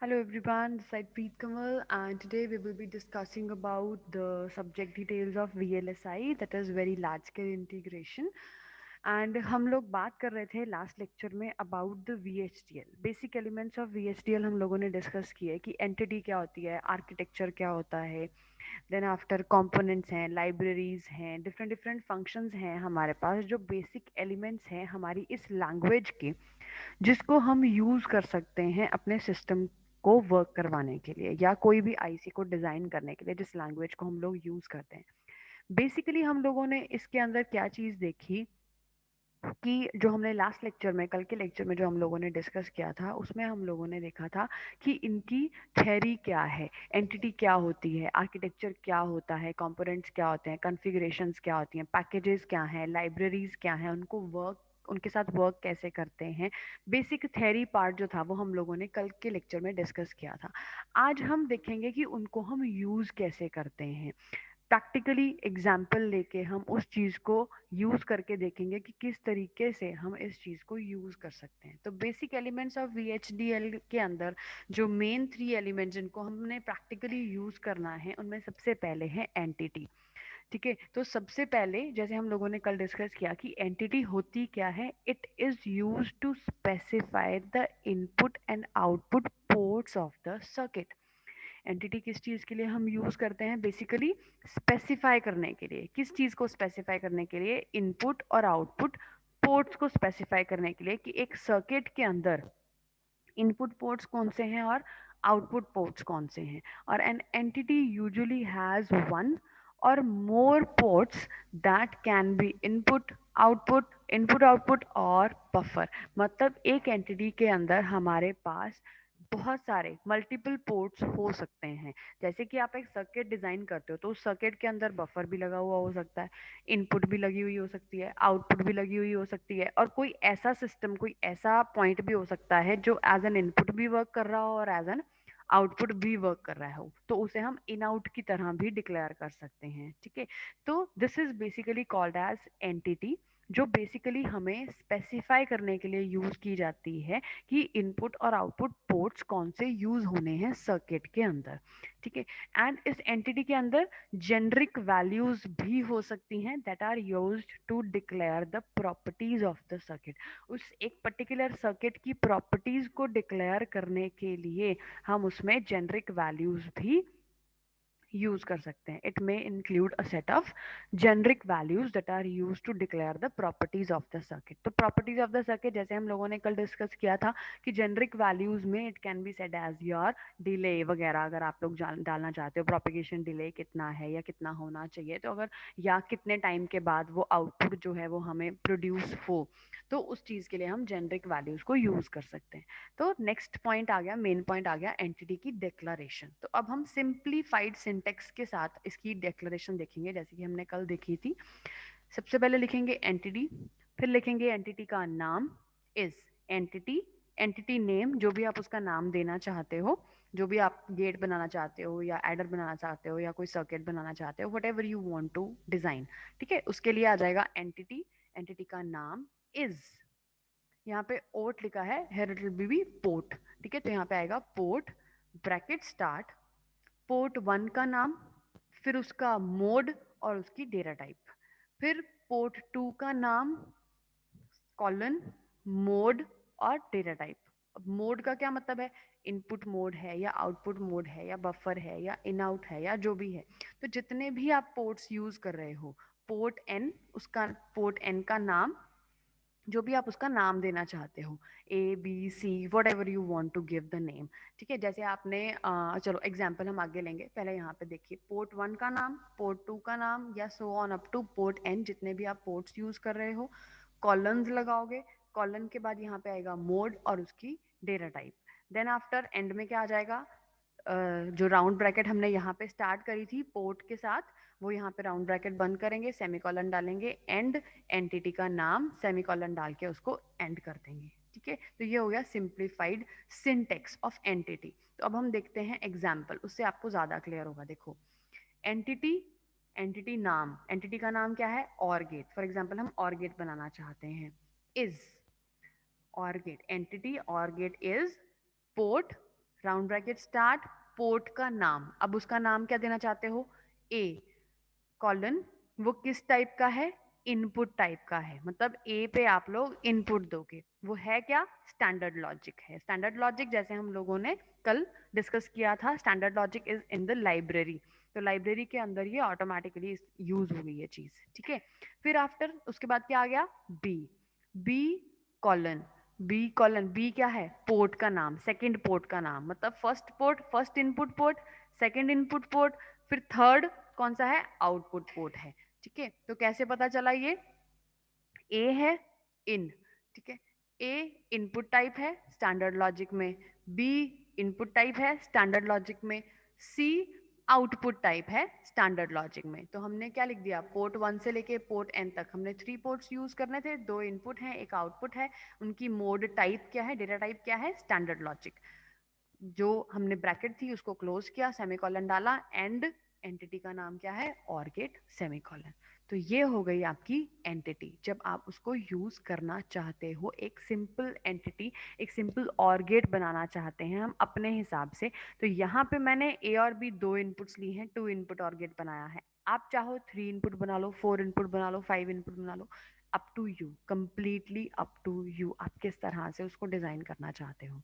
Hello everyone, this is Preet Kamal and today we will be discussing about the subject details of VLSI, that is very large scale integration. And हम लोग बात कर रहे थे last lecture में about the VHDL, basic elements of VHDL हम लोगों ने डिस्कस किए कि एंटिटी क्या होती है, आर्किटेक्चर क्या होता है, देन आफ्टर कंपोनेंट्स हैं, लाइब्रेरीज हैं, डिफरेंट डिफरेंट फंक्शंस हैं हमारे पास जो बेसिक एलिमेंट्स हैं हमारी इस लैंग्वेज के, जिसको हम यूज़ कर सकते हैं अपने सिस्टम को वर्क करवाने के लिए या कोई भी आईसी को डिज़ाइन करने के लिए जिस लैंग्वेज को हम लोग यूज़ करते हैं। बेसिकली हम लोगों ने इसके अंदर क्या चीज़ देखी कि जो हमने लास्ट लेक्चर में, कल के लेक्चर में जो हम लोगों ने डिस्कस किया था, उसमें हम लोगों ने देखा था कि इनकी थ्योरी क्या है, एंटिटी क्या होती है, आर्किटेक्चर क्या होता है, कंपोनेंट्स क्या होते हैं, कॉन्फ़िगरेशंस क्या होती हैं, पैकेजेस क्या हैं, लाइब्रेरीज क्या हैं, उनके साथ वर्क कैसे करते हैं। बेसिक थ्योरी पार्ट जो था वो हम लोगों ने कल के लेक्चर में डिस्कस किया था। आज हम देखेंगे कि उनको हम यूज़ कैसे करते हैं। प्रैक्टिकली एग्जाम्पल लेके हम उस चीज़ को यूज़ करके देखेंगे कि किस तरीके से हम इस चीज़ को यूज़ कर सकते हैं। तो बेसिक एलिमेंट्स ऑफ VHDL के अंदर जो मेन 3 एलिमेंट जिनको हमने प्रैक्टिकली यूज़ करना है, उनमें सबसे पहले है एंटिटी। ठीक है, तो सबसे पहले जैसे हम लोगों ने कल डिस्कस किया कि एंटिटी होती क्या है, it is use to specify the input and output ports of the circuit. Entity किस चीज़ के लिए हम यूज़ करते हैं, बेसिकली स्पेसिफाई करने के लिए। किस चीज़ को स्पेसिफाई करने के लिए, इनपुट और आउटपुट पोर्ट्स को स्पेसिफाई करने के लिए कि एक सर्किट के अंदर इनपुट पोर्ट्स कौन से हैं और आउटपुट पोर्ट्स कौन से हैं। और an entity usually has one or more ports that can be input output or buffer. मतलब एक एंटिटी के अंदर हमारे पास बहुत सारे मल्टीपल पोर्ट्स हो सकते हैं। जैसे कि आप एक सर्किट डिजाइन करते हो तो उस सर्किट के अंदर बफर भी लगा हुआ हो सकता है, इनपुट भी लगी हुई हो सकती है, आउटपुट भी लगी हुई हो सकती है, और कोई ऐसा सिस्टम, कोई ऐसा पॉइंट भी हो सकता है जो एज एन इनपुट भी वर्क कर रहा हो और एज एन आउटपुट भी वर्क कर रहा हो, तो उसे हम इन आउट की तरह भी डिक्लेयर कर सकते हैं। ठीक है, तो this is basically called as entity, जो बेसिकली हमें स्पेसिफाई करने के लिए यूज की जाती है कि इनपुट और आउटपुट पोर्ट्स कौन से यूज होने हैं सर्किट के अंदर। ठीक है, एंड इस एंटिटी के अंदर जेनरिक वैल्यूज भी हो सकती हैं that are used to declare the properties of the circuit. उस एक पर्टिकुलर सर्किट की प्रॉपर्टीज को डिक्लेयर करने के लिए हम उसमें जेनरिक वैल्यूज भी यूज कर सकते हैं। It may include a set of generic values that are use to declare the properties of the circuit. तो प्रॉपर्टीज ऑफ द सर्किट जैसे हम लोगों ने कल डिस्कस किया था कि जेनरिक वैल्यूज में it can be said as your delay वगैरह, अगर आप लोग डालना चाहते हो प्रोपिगेशन डिले कितना है या कितना होना चाहिए, तो अगर या कितने टाइम के बाद वो आउटपुट जो है वो हमें प्रोड्यूस हो, तो उस चीज़ के लिए हम जेनरिक वैल्यूज को यूज कर सकते हैं। तो नेक्स्ट पॉइंट आ गया, मेन पॉइंट आ गया एंटिटी की डिक्लेरेशन। तो अब हम सिंप्लीफाइड सिंटेक्स के साथ इसकी डिक्लेरेशन देखेंगे जैसे कि हमने कल देखी थी। सबसे पहले लिखेंगे एंटिटी, फिर लिखेंगे एंटिटी का नाम इज एंटिटी, एंटिटी नेम जो भी आप उसका नाम देना चाहते हो, जो भी आप गेट बनाना चाहते हो या एडर बनाना चाहते हो या कोई सर्किट बनाना चाहते हो, whatever you want to design. ठीक है, उसके लिए आ जाएगा एंटिटी, एंटिटी का नाम इज, यहाँ पे ओट लिखा है, here it will be port. ठीक है, तो यहाँ पे आएगा पोर्ट ब्रैकेट स्टार्ट, पोर्ट 1 का नाम, फिर उसका मोड और उसकी डेटा टाइप, फिर पोर्ट 2 का नाम कॉलन मोड और डेटा टाइप। अब मोड का क्या मतलब है, इनपुट मोड है या आउटपुट मोड है या बफर है या इन आउट है या जो भी है। तो जितने भी आप पोर्ट्स यूज कर रहे हो, पोर्ट एन, उसका पोर्ट एन का नाम, जो भी आप उसका नाम देना चाहते हो, A B C whatever you want to give the name. ठीक है, जैसे आपने चलो एग्जाम्पल हम आगे लेंगे, पहले यहाँ पे देखिए पोर्ट 1 का नाम, पोर्ट 2 का नाम या so on up to port N, जितने भी आप पोर्ट्स यूज कर रहे हो, कॉलन्स लगाओगे, कॉलन के बाद यहाँ पे आएगा मोड और उसकी data type. Then after end में क्या आ जाएगा, जो राउंड ब्रैकेट हमने यहाँ पे स्टार्ट करी थी पोर्ट के साथ, वो यहाँ पे राउंड ब्रैकेट बंद करेंगे, सेमीकोलन डालेंगे, एंड एंटिटी का नाम सेमीकोलन डाल के उसको एंड कर देंगे। ठीक है, तो ये हो गया सिंप्लीफाइड सिंटेक्स ऑफ एंटिटी। तो अब हम देखते हैं एग्जाम्पल, उससे आपको ज्यादा क्लियर होगा। देखो एंटिटी, एंटिटी नाम, एंटिटी का नाम क्या है, और गेट। फॉर एग्जाम्पल हम और गेट बनाना चाहते हैं, इज और गेट, एंटिटी और gate is port round bracket start, port का नाम, अब उसका नाम क्या देना चाहते हो, ए कॉलन, वो किस टाइप का है, इनपुट टाइप का है, मतलब ए पे आप लोग इनपुट दोगे, वो है क्या, स्टैंडर्ड लॉजिक है। स्टैंडर्ड लॉजिक जैसे हम लोगों ने कल डिस्कस किया था, standard logic is in the library, तो लाइब्रेरी के अंदर ये ऑटोमेटिकली यूज हो गई ये चीज, ठीक है। फिर आफ्टर उसके बाद क्या आ गया, B, B colon, B colon, B क्या है, पोर्ट का नाम, सेकंड पोर्ट का नाम, मतलब first port, first input port, second input port, फिर थर्ड कौन सा है, आउटपुट पोर्ट है, ठीक है। तो कैसे पता चला, ये ए है इन, ठीक है, ए इनपुट टाइप है स्टैंडर्ड लॉजिक में, बी इनपुट टाइप है स्टैंडर्ड लॉजिक में, सी आउटपुट टाइप है स्टैंडर्ड लॉजिक में। तो हमने क्या लिख दिया, पोर्ट 1 से लेके पोर्ट एन तक हमने 3 पोर्ट्स यूज करने थे, 2 इनपुट हैं एक आउटपुट है, उनकी मोड टाइप क्या है, डेटा टाइप क्या है, स्टैंडर्ड लॉजिक। जो हमने ब्रैकेट थी उसको क्लोज किया, सेमीकोलन डाला, एंड एंटिटी का नाम क्या है, और गेट सेमीकोलन। तो ये हो गई आपकी एंटिटी। जब आप उसको यूज करना चाहते हो, एक सिंपल एंटिटी, एक सिंपल और गेट बनाना चाहते हैं हम अपने हिसाब से, तो यहाँ पे मैंने ए और बी 2 इनपुट्स ली हैं, 2 इनपुट और गेट बनाया है। आप चाहो 3 इनपुट बना लो, 4 इनपुट बना लो, 5 इनपुट बना लो, up to you, completely up to you, आप किस तरह से उसको डिजाइन करना चाहते हो।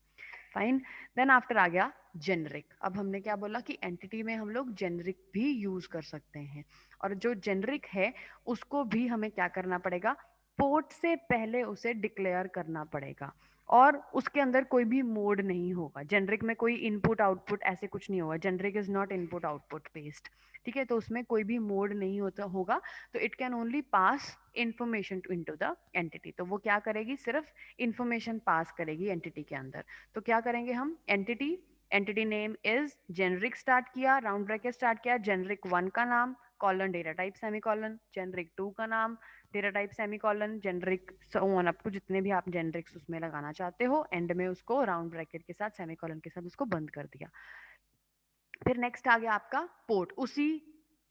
फाइन, देन आफ्टर आ गया जेनरिक। अब हमने क्या बोला कि एंटिटी में हम लोग जेनरिक भी यूज कर सकते हैं, और जो जेनरिक है उसको भी हमें क्या करना पड़ेगा, पोर्ट से पहले उसे डिक्लेयर करना पड़ेगा, और उसके अंदर कोई भी मोड नहीं होगा। जेनरिक में कोई इनपुट आउटपुट ऐसे कुछ नहीं होगा, generic is not input output based, ठीक है। तो उसमें कोई भी मोड नहीं होता होगा, तो it can only pass information to into the entity. तो वो क्या करेगी, सिर्फ इंफॉर्मेशन पास करेगी एंटिटी के अंदर। तो क्या करेंगे हम, entity, entity name is generic, start किया राउंड ब्रैकेट स्टार्ट किया, जेनरिक 1 का नाम colon data type semicolon, generic 2 का नाम data type semicolon, generic so on up to जितने भी आप जेनरिक्स उसमें लगाना चाहते हो, एंड में उसको राउंड ब्रैकेट के साथ सेमीकोलन के साथ उसको बंद कर दिया। फिर नेक्स्ट आ गया आपका पोर्ट, उसी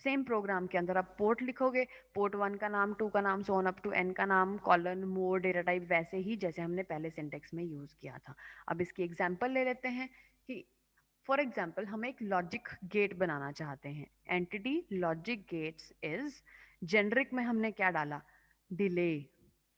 सेम प्रोग्राम के अंदर आप पोर्ट लिखोगे, पोर्ट 1 का नाम, 2 का नाम, so on up to N का नाम, कॉलन, मोड, डेटा टाइप, वैसे ही जैसे हमने पहले सिंटेक्स में यूज किया था। अब इसकी एग्जांपल ले लेते हैं कि फॉर एग्जांपल हम एक लॉजिक गेट बनाना चाहते हैं, entity logic gates is, generic में हमने क्या डाला, delay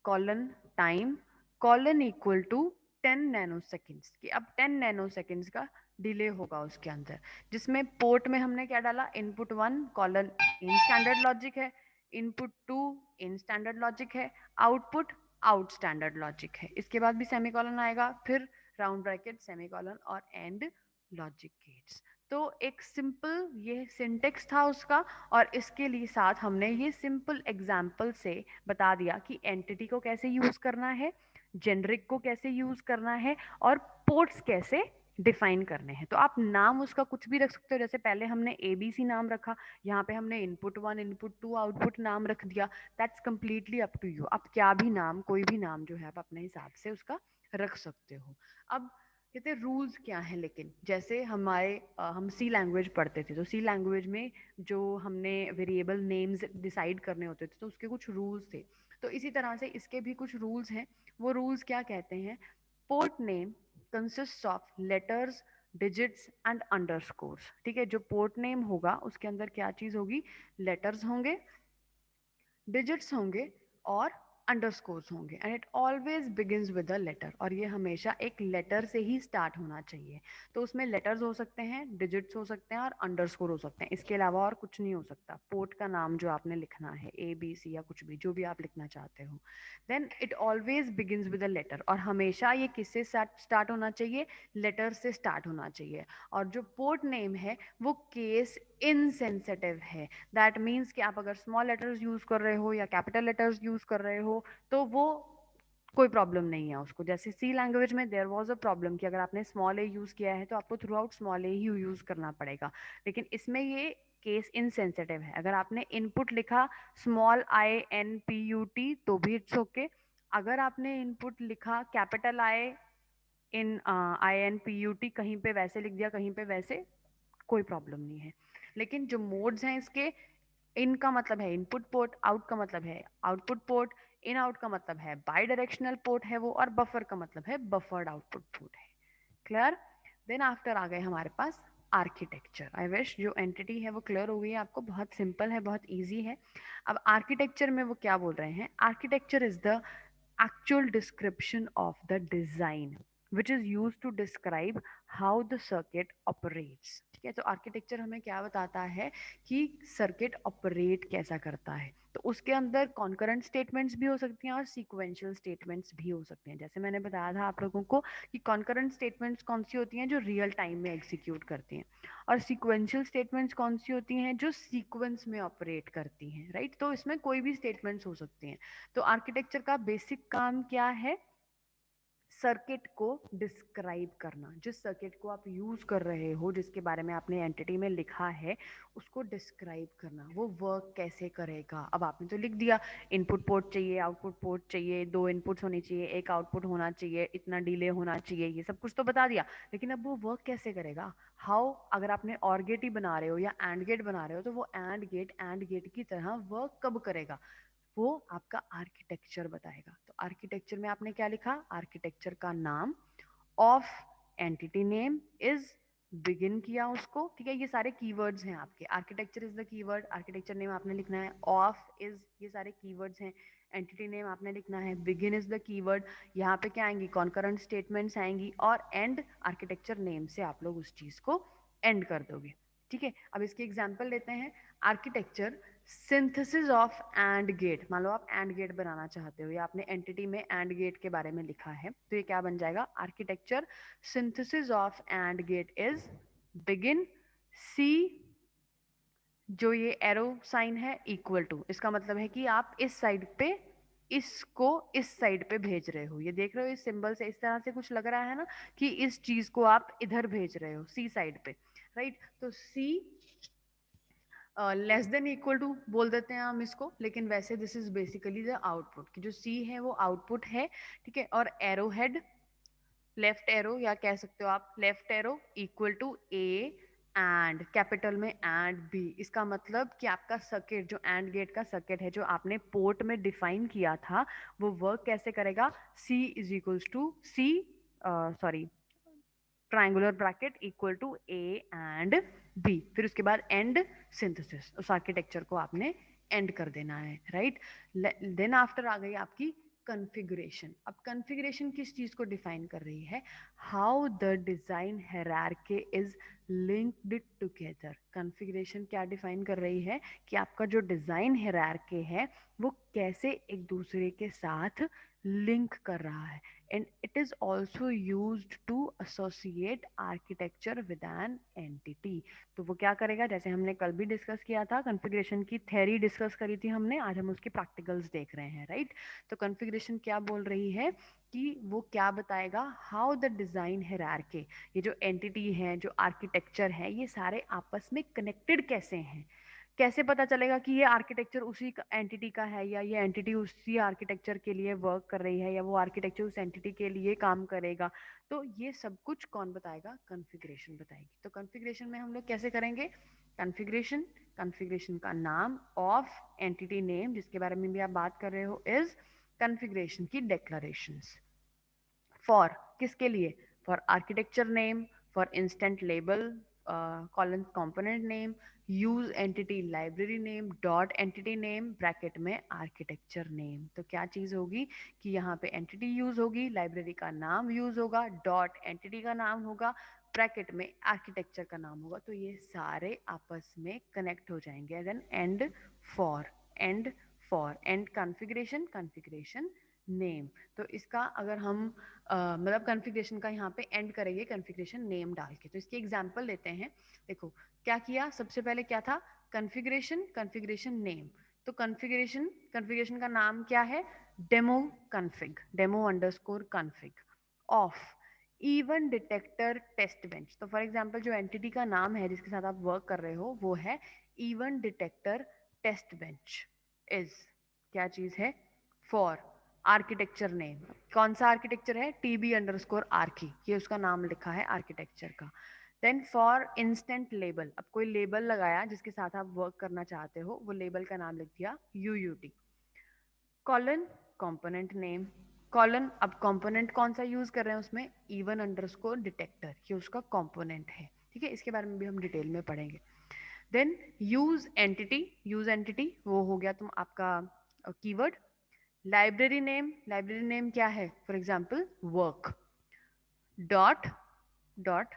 colon time colon equal to 10 nanoseconds की। अब 10 नैनो सेकेंड्स का डिले होगा उसके अंदर, जिसमें पोर्ट में हमने क्या डाला, input 1 colon in standard logic है, इनपुट 2 इन स्टैंडर्ड लॉजिक है, आउटपुट आउट स्टैंडर्ड लॉजिक है। इसके बाद भी सेमीकोलन आएगा, फिर राउंड ब्रैकेट सेमीकोलन और एंड लॉजिक गेट्स। तो एक सिंपल ये सिंटेक्स था उसका, और इसके लिए साथ हमने ये सिंपल एग्जाम्पल से बता दिया कि एंटिटी को कैसे यूज करना है, जेनरिक को कैसे यूज करना है, और पोर्ट्स कैसे डिफाइन करने हैं। तो आप नाम उसका कुछ भी रख सकते हो, जैसे पहले हमने ABC नाम रखा, यहाँ पे हमने इनपुट 1 इनपुट 2 आउटपुट नाम रख दिया, that's completely up to you. आप क्या भी नाम, कोई भी नाम जो है आप अपने हिसाब से उसका रख सकते हो। अब कहते रूल्स क्या हैं, लेकिन जैसे हम सी लैंग्वेज पढ़ते थे, तो सी लैंग्वेज में जो हमने वेरिएबल नेम्स डिसाइड करने होते थे तो उसके कुछ रूल्स थे। तो इसी तरह से इसके भी कुछ रूल्स हैं। वो रूल्स क्या कहते हैं, port name consist of letters digits and underscores, ठीक है। जो पोर्ट नेम होगा उसके अंदर क्या चीज होगी, लेटर्स होंगे, डिजिट्स होंगे और अंडरस्कोर्स होंगे, and it always begins with a letter, और ये हमेशा एक लेटर से ही स्टार्ट होना चाहिए। तो उसमें लेटर्स हो सकते हैं, डिजिट्स हो सकते हैं और अंडरस्कोर हो सकते हैं, इसके अलावा और कुछ नहीं हो सकता। पोर्ट का नाम जो आपने लिखना है, ABC या कुछ भी जो भी आप लिखना चाहते हो, then it always begins with a letter, और हमेशा ये किससे स्टार्ट होना चाहिए, लेटर से स्टार्ट होना चाहिए। और जो पोर्ट नेम है वो केस इनसेंसिटिव है, दैट मीन्स कि आप अगर स्मॉल लेटर्स यूज कर रहे हो या कैपिटल लेटर्स यूज कर रहे हो तो वो कोई प्रॉब्लम नहीं है उसको। जैसे सी लैंग्वेज में देयर वाज अ प्रॉब्लम कि अगर आपने स्मॉल ए यूज किया है तो आपको थ्रू आउट स्मॉल ए ही यूज करना पड़ेगा, लेकिन इसमें ये केस इनसेंसिटिव है। अगर आपने इनपुट लिखा स्मॉल INPUT तो भी इट्स ओके, अगर आपने इनपुट लिखा कैपिटल INPUT, कहीं पे वैसे लिख दिया कहीं पे वैसे, कोई प्रॉब्लम नहीं है। लेकिन जो मोड्स हैं इसके, इन का मतलब है इनपुट पोर्ट, आउट का मतलब है आउटपुट पोर्ट, इन आउट का मतलब है बाई डायरेक्शनल पोर्ट है वो, और बफर का मतलब है बफर्ड आउटपुट पोर्ट है। क्लियर? देन आफ्टर आ गए हमारे पास आर्किटेक्चर। आई विश जो एंटिटी है वो क्लियर हो गई है आपको, बहुत सिंपल है, बहुत ईजी है। अब आर्किटेक्चर में वो क्या बोल रहे हैं, architecture is the actual description of the design which is used to describe how the circuit operates। ठीक है, तो आर्किटेक्चर हमें क्या बताता है कि सर्किट ऑपरेट कैसा करता है। तो उसके अंदर कॉन्करेंट स्टेटमेंट्स भी हो सकती हैं और सीक्वेंशियल स्टेटमेंट्स भी हो सकते हैं। जैसे मैंने बताया था आप लोगों को कि कॉन्करेंट स्टेटमेंट्स कौन सी होती हैं, जो रियल टाइम में एग्जीक्यूट करती हैं, और सीक्वेंशियल स्टेटमेंट्स कौन सी होती हैं, जो सीक्वेंस में ऑपरेट करती हैं, राइट। तो इसमें कोई भी स्टेटमेंट्स हो सकती हैं। तो आर्किटेक्चर का बेसिक काम क्या है, सर्किट को डिस्क्राइब करना। जिस सर्किट को आप यूज कर रहे हो, जिसके बारे में आपने एंटिटी में लिखा है, उसको डिस्क्राइब करना, वो वर्क कैसे करेगा। अब आपने तो लिख दिया इनपुट पोर्ट चाहिए, आउटपुट पोर्ट चाहिए, 2 इनपुट्स होनी चाहिए, एक आउटपुट होना चाहिए, इतना डिले होना चाहिए, ये सब कुछ तो बता दिया, लेकिन अब वो वर्क कैसे करेगा, हाउ। अगर आपने और गेट ही बना रहे हो या एंड गेट बना रहे हो, तो वो एंड गेट की तरह वर्क कब करेगा, वो आपका आर्किटेक्चर बताएगा। तो आर्किटेक्चर में आपने क्या लिखा, आर्किटेक्चर का नाम, of entity name is, begin किया उसको, ठीक है। ये सारे कीवर्ड्स हैं आपके, architecture is the keyword, architecture name आपने लिखना है, ऑफ इज, ये सारे कीवर्ड्स हैं, एंटिटी नेम आपने लिखना है, बिगिन इज द कीवर्ड, यहाँ पे क्या आएंगी, कॉन्करेंट स्टेटमेंट्स आएंगी, और एंड आर्किटेक्चर नेम से आप लोग उस चीज को एंड कर दोगे। ठीक है, अब इसकी एग्जाम्पल लेते हैं। Architecture synthesis of and gate, मान लो आप एंड गेट बनाना चाहते हो या आपने एंटिटी में एंड गेट के बारे में लिखा है, तो ये क्या बन जाएगा, architecture synthesis of and gate is begin C, जो ये एरो साइन है इक्वल टू, इसका मतलब है कि आप इस साइड पे इसको इस साइड पे भेज रहे हो। ये देख रहे हो इस सिंबल से इस तरह से कुछ लग रहा है ना, कि इस चीज को आप इधर भेज रहे हो सी साइड पे, राइट। तो सी लेस देन इक्वल टू बोल देते हैं हम इसको, लेकिन वैसे this is basically the output, कि जो सी है वो आउटपुट है, ठीक है। और एरो हेड, लेफ्ट एरो या कह सकते हो आप left arrow equal to A and capital में एंड बी। इसका मतलब कि आपका सर्किट, जो एंड गेट का सर्किट है, जो आपने पोर्ट में डिफाइन किया था, वो वर्क कैसे करेगा, C is equals to C, sorry, triangular bracket equal to A and B, फिर उसके बाद एंड सिंथेसिस, उस आर्किटेक्चर को आपने एंड कर देना है, राइट। देन आफ्टर आ गई आपकी कॉन्फ़िगरेशन। अब कॉन्फ़िगरेशन किस चीज को डिफाइन कर रही है, how the design hierarchy is linked together. Configuration क्या डिफाइन कर रही है, कि आपका जो डिजाइन हायरार्की है वो कैसे एक दूसरे के साथ लिंक कर रहा है। And it is also used to associate architecture with an entity। तो वो क्या करेगा, जैसे हमने कल भी डिस्कस किया था, कॉन्फ़िगरेशन की थ्योरी डिस्कस करी थी हमने, आज हम उसकी प्रैक्टिकल्स देख रहे हैं, राइट। तो कॉन्फ़िगरेशन क्या बोल रही है, कि वो क्या बताएगा, हाउ द डिजाइन हायरार्की, ये जो एंटिटी है, जो आर्किटेक्चर है, ये सारे आपस में कनेक्टेड कैसे हैं। कैसे पता चलेगा कि ये आर्किटेक्चर उसी एंटिटी का है, या ये एंटिटी उसी आर्किटेक्चर के लिए वर्क कर रही है, या वो आर्किटेक्चर उस एंटिटी के लिए काम करेगा। तो ये सब कुछ कौन बताएगा, कॉन्फ़िगरेशन बताएगी। तो कॉन्फ़िगरेशन में हम लोग कैसे करेंगे, कॉन्फ़िगरेशन, कॉन्फ़िगरेशन का नाम, ऑफ एंटिटी नेम, जिसके बारे में भी आप बात कर रहे हो, इज कॉन्फ़िगरेशन की डेक्लरेशंस, फॉर किसके लिए, for architecture name, for instant label, colon component name, use entity library name, dot entity name, bracket में आर्किटेक्चर नेम। तो क्या चीज होगी, कि यहाँ पे एंटिटी यूज होगी, लाइब्रेरी का नाम यूज होगा, डॉट एंटिटी का नाम होगा, ब्रैकेट में आर्किटेक्चर का नाम होगा। तो ये सारे आपस में कनेक्ट हो जाएंगे। Then end for, end for, end configuration, configuration name. तो इसका अगर हम मतलब कॉन्फ़िगरेशन का यहाँ पे एंड करेंगे कॉन्फ़िगरेशन नेम डाल के। तो इसकी एग्जांपल लेते हैं। देखो क्या किया, सबसे पहले क्या था, कॉन्फ़िगरेशन, कॉन्फ़िगरेशन नेम। तो कॉन्फ़िगरेशन, कॉन्फ़िगरेशन का नाम क्या है, demo config, demo underscore config, of even detector test bench. तो फॉर एग्जांपल जो एंटिटी का नाम है जिसके साथ आप वर्क कर रहे हो, वो है even detector test bench, is क्या चीज है, फॉर आर्किटेक्चर नेम। कौन सा आर्किटेक्चर है, टीबी अंडरस्कोर आर्की, ये उसका नाम लिखा है आर्किटेक्चर का। देन फॉर इंस्टेंट लेबल, अब कोई लेबल लगाया जिसके साथ आप वर्क करना चाहते हो, वो लेबल का नाम लिख दिया यूयूटी, कॉलन कंपोनेंट नेम, कॉलन, अब कंपोनेंट कौन सा यूज कर रहे हैं उसमें, इवन अंडरस्कोर डिटेक्टर, ये उसका कंपोनेंट है, ठीक है, इसके बारे में भी हम डिटेल में पढ़ेंगे। Then use entity, use entity वो हो गया तुम आपका keyword. Library name, library name क्या है, for example work. Dot, dot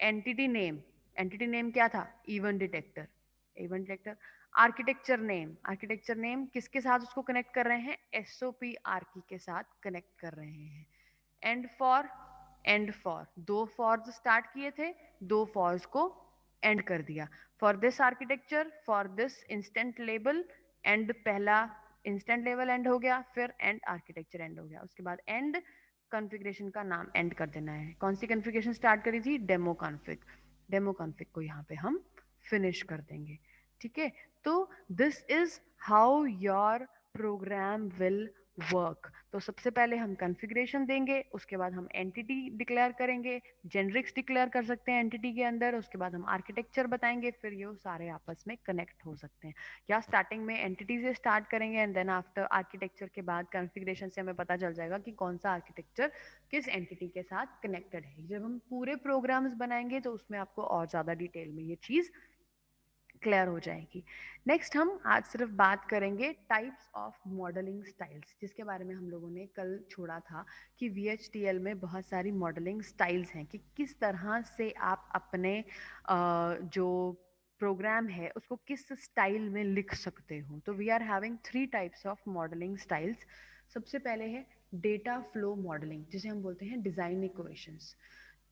entity name, entity name क्या था, even detector, even detector. Architecture name, architecture name किसके साथ उसको कनेक्ट कर रहे हैं, एसओपी आरकी के साथ कनेक्ट कर रहे हैं। एंड फॉर, एंड फॉर, दो फॉर्स स्टार्ट किए थे, दो फॉर्स को एंड कर दिया। For this architecture, for this instant label, and पहला इंस्टेंट लेवल एंड हो गया, फिर एंड आर्किटेक्चर एंड हो गया, उसके बाद एंड कॉन्फ़िगरेशन का नाम एंड कर देना है। कौन सी कॉन्फ़िगरेशन स्टार्ट करी थी, डेमो कॉन्फ़िग, डेमो कॉन्फ़िग को यहाँ पे हम फिनिश कर देंगे, ठीक है। तो this is how your program will work. तो सबसे पहले हम कॉन्फ़िगरेशन देंगे, उसके बाद हम एंटिटी डिक्लेयर करेंगे, जेनरिक्स डिक्लेयर कर सकते हैं एंटिटी के अंदर, उसके बाद हम आर्किटेक्चर बताएंगे, फिर ये सारे आपस में कनेक्ट हो सकते हैं। या स्टार्टिंग में एंटिटी से स्टार्ट करेंगे एंड देन आफ्टर आर्किटेक्चर के बाद कॉन्फ़िगरेशन से हमें पता चल जाएगा कि कौन सा आर्किटेक्चर किस एंटिटी के साथ कनेक्टेड है। जब हम पूरे प्रोग्राम्स बनाएंगे तो उसमें आपको और ज़्यादा डिटेल में ये चीज़ क्लियर हो जाएगी। नेक्स्ट हम आज सिर्फ बात करेंगे टाइप्स ऑफ मॉडलिंग स्टाइल्स, जिसके बारे में हम लोगों ने कल छोड़ा था कि VHDL में बहुत सारी मॉडलिंग स्टाइल्स हैं कि किस तरह से आप अपने जो प्रोग्राम है उसको किस स्टाइल में लिख सकते हो। तो we are having 3 types of modelling styles. सबसे पहले है डेटा फ्लो मॉडलिंग, जिसे हम बोलते हैं डिजाइन इक्वेशंस।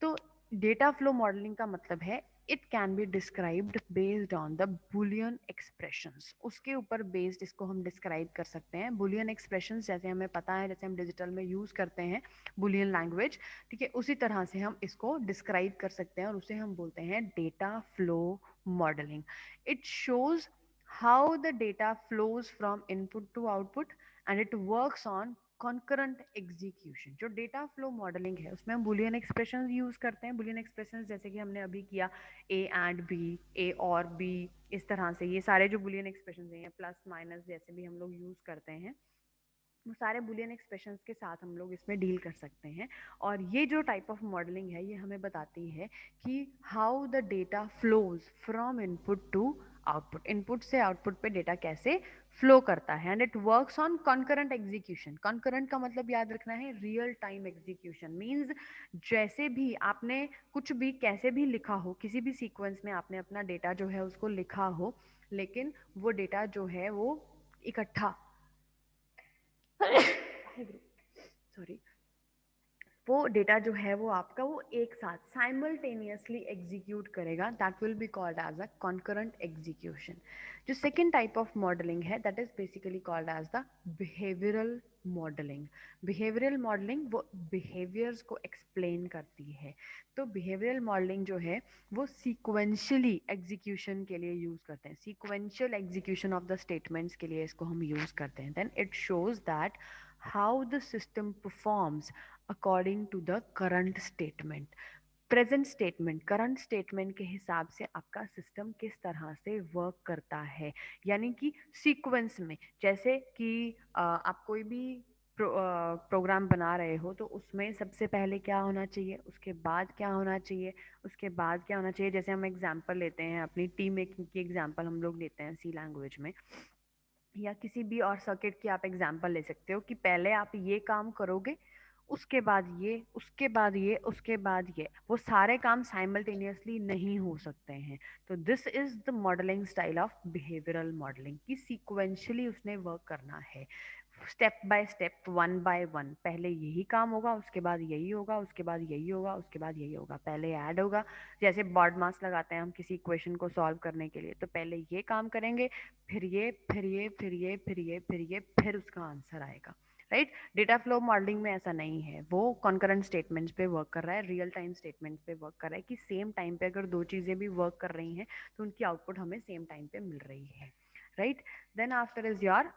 तो डेटा फ्लो मॉडलिंग का मतलब है it can be described based on the Boolean expressions, उसके ऊपर बेस्ड इसको हम डिस्क्राइब कर सकते हैं। बुलियन एक्सप्रेशंस जैसे हमें पता है, जैसे हम डिजिटल में यूज करते हैं बुलियन लैंग्वेज, ठीक है, उसी तरह से हम इसको डिस्क्राइब कर सकते हैं और उसे हम बोलते हैं data flow modelling. It shows how the data flows from input to output and it works on concurrent execution. जो डेटा फ्लो मॉडलिंग है उसमें हम बुलियन एक्सप्रेशंस यूज करते हैं। बुलियन एक्सप्रेशंस जैसे कि हमने अभी किया ए एंड बी, ए और बी, इस तरह से ये सारे जो बुलियन एक्सप्रेशंस हैं, प्लस माइनस जैसे भी हम लोग यूज करते हैं, वो सारे बुलियन एक्सप्रेशंस के साथ हम लोग इसमें डील कर सकते हैं। और ये जो टाइप ऑफ मॉडलिंग है ये हमें बताती है कि how the data flows from input to output, input से आउटपुट पे डेटा कैसे फ्लो करता है। And it works on concurrent execution. Concurrent का मतलब याद रखना है रियल टाइम एग्जीक्यूशन, मीन्स जैसे भी आपने कुछ भी कैसे भी लिखा हो, किसी भी सीक्वेंस में आपने अपना डेटा जो है उसको लिखा हो, लेकिन वो डेटा जो है वो इकट्ठा सॉरी, वो डेटा जो है वो आपका वो एक साथ साइमल्टेनियसली एग्जीक्यूट करेगा, that will be called as a concurrent execution. जो सेकेंड टाइप ऑफ मॉडलिंग है that is basically called as the behavioural modelling. Behavioural modelling वो बिहेवियर्स को एक्सप्लेन करती है। तो बिहेवियरल मॉडलिंग जो है वो सीक्वेंशियली एग्जीक्यूशन के लिए यूज करते हैं, sequential execution of the statements के लिए इसको हम यूज करते हैं। Then it shows that how the system performs according to the current statement. Present statement, current statement के हिसाब से आपका सिस्टम किस तरह से वर्क करता है, यानी कि सीक्वेंस में। जैसे कि आप कोई भी प्रोग्राम बना रहे हो तो उसमें सबसे पहले क्या होना चाहिए, उसके बाद क्या होना चाहिए, उसके बाद क्या होना चाहिए। जैसे हम एग्जांपल लेते हैं अपनी टीम मेकिंग की, एग्जांपल हम लोग लेते हैं सी लैंग्वेज में, या किसी भी और सर्किट की आप एग्जांपल ले सकते हो कि पहले आप ये काम करोगे, उसके बाद ये, उसके बाद ये, उसके बाद ये, वो सारे काम साइमल्टेनियसली नहीं हो सकते हैं। तो this is the modelling style of behavioural modelling कि सीक्वेंशियली उसने वर्क करना है, step by step, one by one. पहले यही काम होगा, उसके बाद यही होगा, उसके बाद यही होगा, उसके बाद यही होगा, पहले ऐड होगा। जैसे बॉड मास लगाते हैं हम किसी इक्वेशन को सॉल्व करने के लिए, तो पहले ये काम करेंगे, फिर ये, फिर ये, फिर ये, फिर ये, फिर ये, फिर उसका आंसर आएगा, राइट। डेटा फ्लो मॉडलिंग में ऐसा नहीं है, वो कॉन्करेंट स्टेटमेंट्स पे वर्क कर रहा है, रियल टाइम स्टेटमेंट्स पे वर्क कर रहा है कि सेम टाइम पे अगर दो चीजें भी वर्क कर रही हैं तो उनकी आउटपुट हमें सेम टाइम पे मिल रही है, right. Then after is your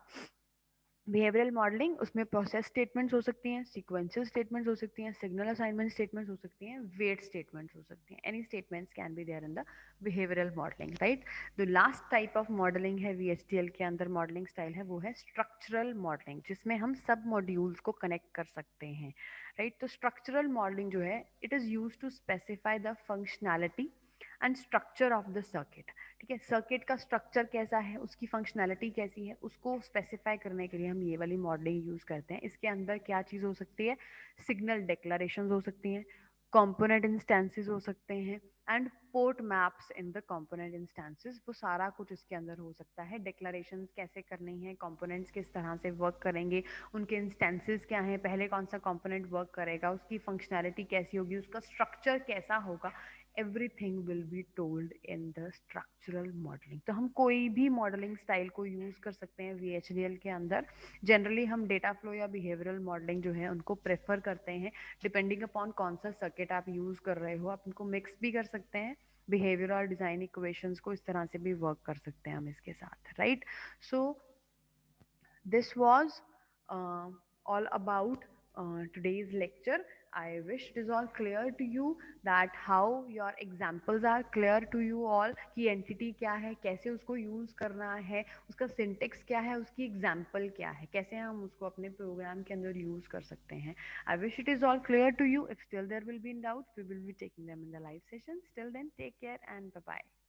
behavioural modelling, उसमें प्रोसेस स्टेटमेंट्स हो सकती हैं, सीक्वेंशियल स्टेटमेंट्स हो सकती हैं, सिग्नल असाइनमेंट स्टेटमेंट्स हो सकती हैं, वेट स्टेटमेंट्स हो सकती हैं. Any statements can be there in the behavioural modelling, right. The last type of modelling है वीएचडीएल के अंदर, मॉडलिंग स्टाइल है, वो है स्ट्रक्चरल मॉडलिंग, जिसमें हम सब मॉड्यूल्स को कनेक्ट कर सकते हैं, राइट. तो स्ट्रक्चरल मॉडलिंग जो है, it is use to specify the functionality and structure of the circuit. ठीक है, सर्किट का स्ट्रक्चर कैसा है, उसकी फंक्शनैलिटी कैसी है, उसको स्पेसिफाई करने के लिए हम ये वाली मॉडलिंग यूज करते हैं. इसके अंदर क्या चीज़ हो सकती है, सिग्नल डिक्लेरेशन हो सकती हैं, कंपोनेंट इंस्टेंसेस हो सकते हैं, and port maps in the component instances, वो सारा कुछ इसके अंदर हो सकता है. डिक्लेरेशन कैसे करनी है, कंपोनेंट्स किस तरह से वर्क करेंगे, उनके इंस्टेंसेस क्या हैं, पहले कौन सा कंपोनेंट वर्क करेगा, उसकी फंक्शनैलिटी कैसी होगी, उसका स्ट्रक्चर कैसा होगा, everything will be told in the structural modelling. तो हम कोई भी मॉडलिंग स्टाइल को यूज कर सकते हैं वीएचडीएल के अंदर. जनरली हम डेटा फ्लो या बिहेवियरल मॉडलिंग जो है उनको प्रेफर करते हैं, डिपेंडिंग अपॉन कौन सा सर्किट आप यूज कर रहे हो. आप उनको मिक्स भी कर सकते हैं, बिहेवियर और डिजाइन इक्वेशंस को इस तरह से भी वर्क कर सकते हैं हम इसके साथ, right. So this was all about today's lecture. I wish it is all clear to you, that how your examples are clear to you all, कि entity क्या है, कैसे उसको use करना है, उसका syntax क्या है, उसकी example क्या है, कैसे हम उसको अपने program के अंदर use कर सकते हैं. I wish it is all clear to you. If still there will be doubts, we will be taking them in the live sessions. Till then, take care and bye bye.